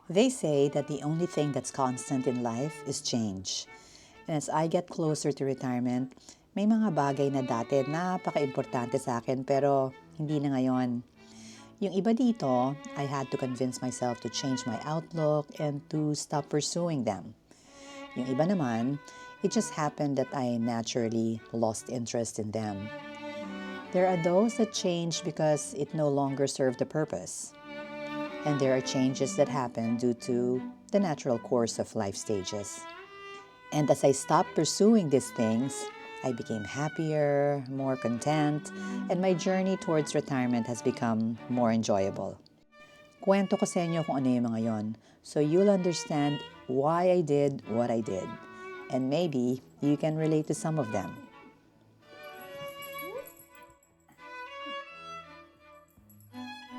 They say that the only thing that's constant in life is change. And as I get closer to retirement, may mga bagay na dati napaka-importante sa akin pero hindi na ngayon. Yung iba dito, I had to convince myself to change my outlook and to stop pursuing them. Yung iba naman, it just happened that I naturally lost interest in them. There are those that change because it no longer served the purpose. And there are changes that happen due to the natural course of life stages. And as I stopped pursuing these things, I became happier, more content, and my journey towards retirement has become more enjoyable. Kwento ko sa inyo kung ano yung mga yon, so you'll understand why I did what I did. And maybe you can relate to some of them.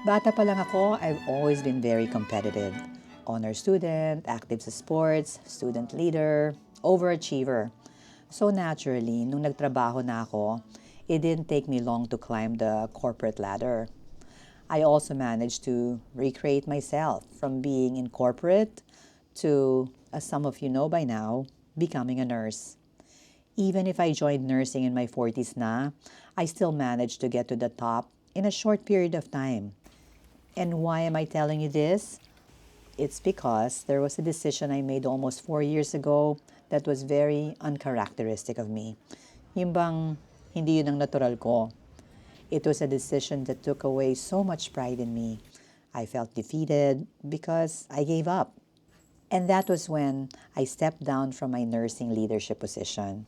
Bata pa lang ako, I've always been very competitive. Honor student, active sa sports, student leader, overachiever. So naturally, nung nagtrabaho na ako, it didn't take me long to climb the corporate ladder. I also managed to recreate myself from being in corporate to, as some of you know by now, becoming a nurse. Even if I joined nursing in my 40s na, I still managed to get to the top in a short period of time. And why am I telling you this? It's because there was a decision I made almost 4 years ago that was very uncharacteristic of me. Yung bang hindi yun ang natural ko. It was a decision that took away so much pride in me. I felt defeated because I gave up. And that was when I stepped down from my nursing leadership position.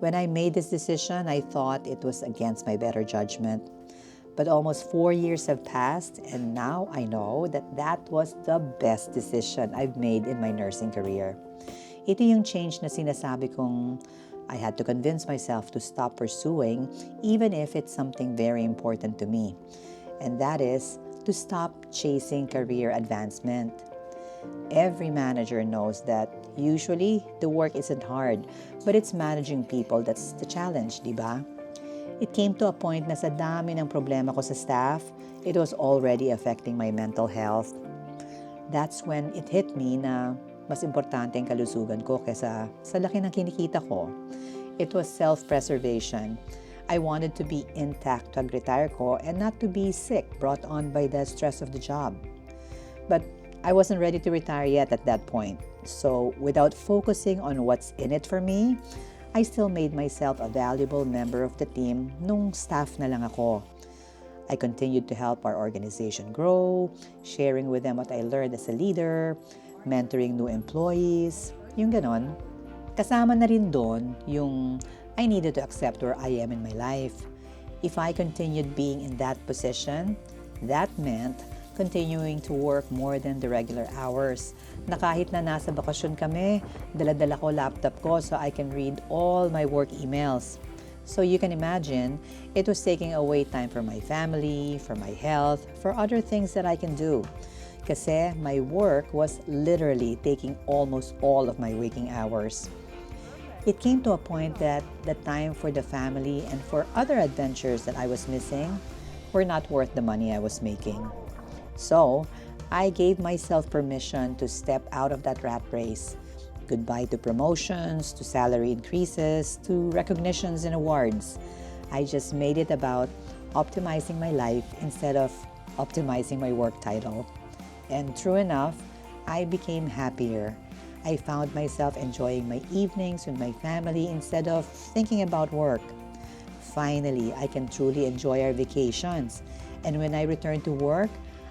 When I made this decision, I thought it was against my better judgment. But almost 4 years have passed, and now I know that that was the best decision I've made in my nursing career. Ito yung change na sinasabi kong I had to convince myself to stop pursuing, even if it's something very important to me. And that is to stop chasing career advancement. Every manager knows that usually the work isn't hard, but it's managing people that's the challenge, di ba? It came to a point na sa dami ng problema ko sa staff, it was already affecting my mental health. That's when it hit me na mas importante ang kalusugan ko kaysa sa laki ng kinikita ko. It was self-preservation. I wanted to be intact pag retire ko and not to be sick brought on by the stress of the job. But I wasn't ready to retire yet at that point. So without focusing on what's in it for me, I still made myself a valuable member of the team nung staff na lang ako. I continued to help our organization grow, sharing with them what I learned as a leader, mentoring new employees, yung ganon. Kasama na rin doon yung I needed to accept where I am in my life. If I continued being in that position, that meant continuing to work more than the regular hours. Na kahit na nasa bakasyon kami, dala-dala ko laptop ko so I can read all my work emails. So you can imagine, it was taking away time for my family, for my health, for other things that I can do. Kasi my work was literally taking almost all of my waking hours. It came to a point that the time for the family and for other adventures that I was missing were not worth the money I was making. So, I gave myself permission to step out of that rat race. Goodbye to promotions, to salary increases, to recognitions and awards. I just made it about optimizing my life instead of optimizing my work title. And true enough, I became happier. I found myself enjoying my evenings with my family instead of thinking about work. Finally, I can truly enjoy our vacations. And when I return to work,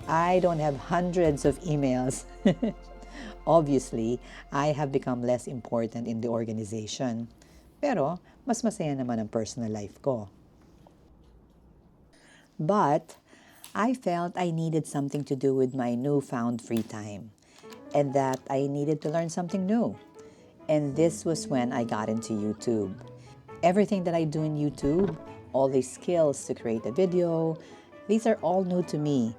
I don't have hundreds of emails. Obviously, I have become less important in the organization. Pero, mas masaya naman ang personal life ko. But, I felt I needed something to do with my newfound free time. And that I needed to learn something new. And this was when I got into YouTube. Everything that I do in YouTube, all these skills to create a video, these are all new to me.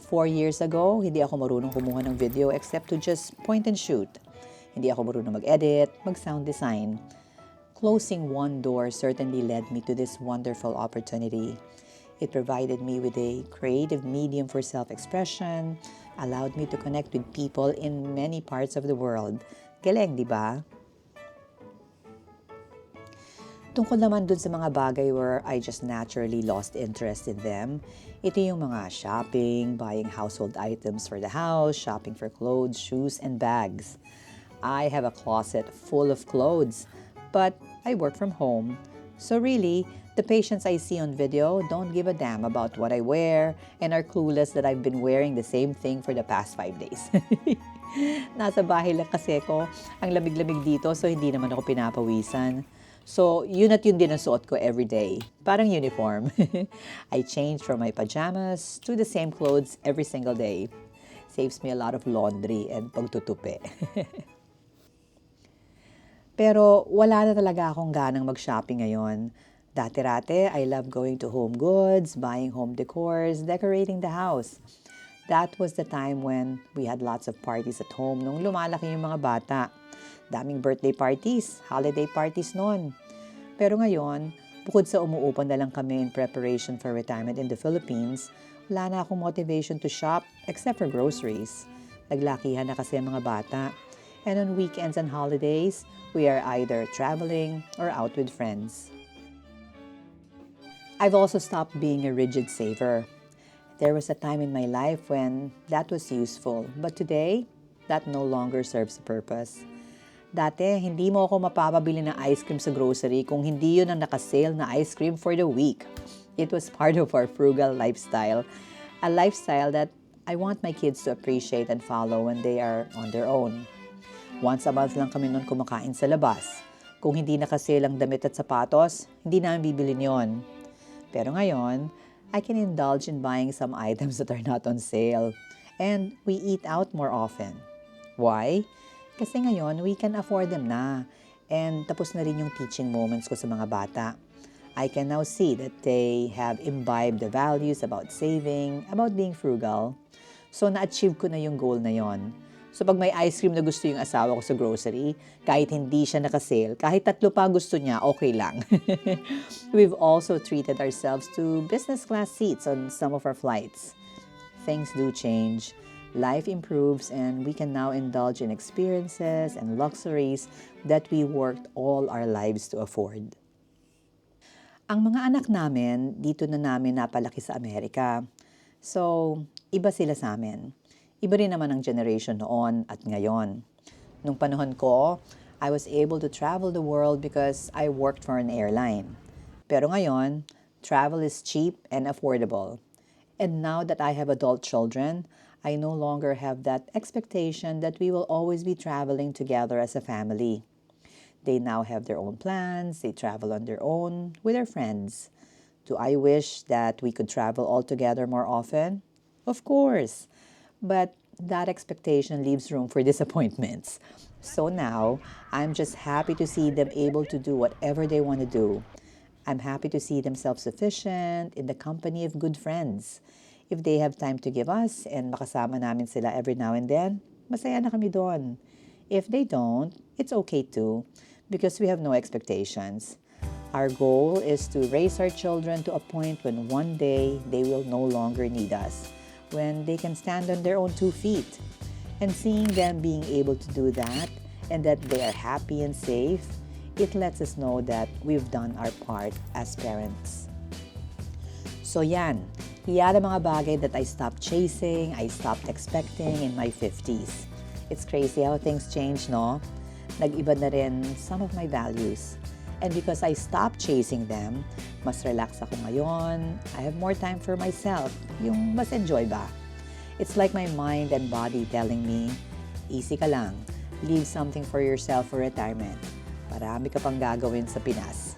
4 years ago, hindi ako marunong kumuha ng video except to just point and shoot. Hindi ako marunong mag-edit, mag-sound design. Closing one door certainly led me to this wonderful opportunity. It provided me with a creative medium for self-expression, allowed me to connect with people in many parts of the world. Galing, di ba? Tungkol naman dun sa mga bagay where I just naturally lost interest in them, ito yung mga shopping, buying household items for the house, shopping for clothes, shoes, and bags. I have a closet full of clothes, but I work from home. So really, the patients I see on video don't give a damn about what I wear and are clueless that I've been wearing the same thing for the past 5 days. Nasa bahay lang kasi ako, ang lamig-lamig dito so hindi naman ako pinapawisan. So, yun at yun din ang suot ko every day. Parang uniform. I change from my pajamas to the same clothes every single day. Saves me a lot of laundry and pagtutupi. Pero wala na talaga akong ganang mag-shopping ngayon. Dati-rate, I love going to Home Goods, buying home decors, decorating the house. That was the time when we had lots of parties at home nung lumalaki yung mga bata. Daming birthday parties, holiday parties noon. Pero ngayon, bukod sa umuupan na lang kami in preparation for retirement in the Philippines, wala na akong motivation to shop except for groceries. Naglakihan na kasi ang mga bata. And on weekends and holidays, we are either traveling or out with friends. I've also stopped being a rigid saver. There was a time in my life when that was useful, but today, that no longer serves a purpose. Dati, hindi mo ako mapapabili ng ice cream sa grocery kung hindi yun ang nakasale na ice cream for the week. It was part of our frugal lifestyle, a lifestyle that I want my kids to appreciate and follow when they are on their own. Once a month lang kami noon kumakain sa labas. Kung hindi nakasale ang damit at sapatos, hindi namin bibilin yon. Pero ngayon, I can indulge in buying some items that are not on sale. And we eat out more often. Why? Kasi ngayon, we can afford them na. And tapos na rin yung teaching moments ko sa mga bata. I can now see that they have imbibed the values about saving, about being frugal. So, na-achieve ko na yung goal na yon. So, pag may ice cream na gusto yung asawa ko sa grocery, kahit hindi siya nakasale, kahit 3 pa gusto niya, okay lang. We've also treated ourselves to business class seats on some of our flights. Things do change. Life improves and we can now indulge in experiences and luxuries that we worked all our lives to afford. Ang mga anak namin, dito na namin napalaki sa Amerika. So, iba sila sa amin. Iba rin naman ang generation noon at ngayon. Nung panahon ko, I was able to travel the world because I worked for an airline. Pero ngayon, travel is cheap and affordable. And now that I have adult children, I no longer have that expectation that we will always be traveling together as a family. They now have their own plans, they travel on their own with their friends. Do I wish that we could travel all together more often? Of course. But that expectation leaves room for disappointments. So now, I'm just happy to see them able to do whatever they want to do. I'm happy to see them self-sufficient in the company of good friends. If they have time to give us and makasama namin sila every now and then, masaya na kami doon. If they don't, it's okay too, because we have no expectations. Our goal is to raise our children to a point when one day they will no longer need us, when they can stand on their own 2 feet. And seeing them being able to do that and that they are happy and safe, it lets us know that we've done our part as parents. So yan. Yan ang mga bagay that I stopped chasing, I stopped expecting in my 50s. It's crazy how things change, no? Nag-iba na rin some of my values. And because I stopped chasing them, mas relax ako ngayon. I have more time for myself. Yung mas enjoy ba? It's like my mind and body telling me, easy ka lang. Leave something for yourself for retirement. Marami ka pang gagawin sa Pinas.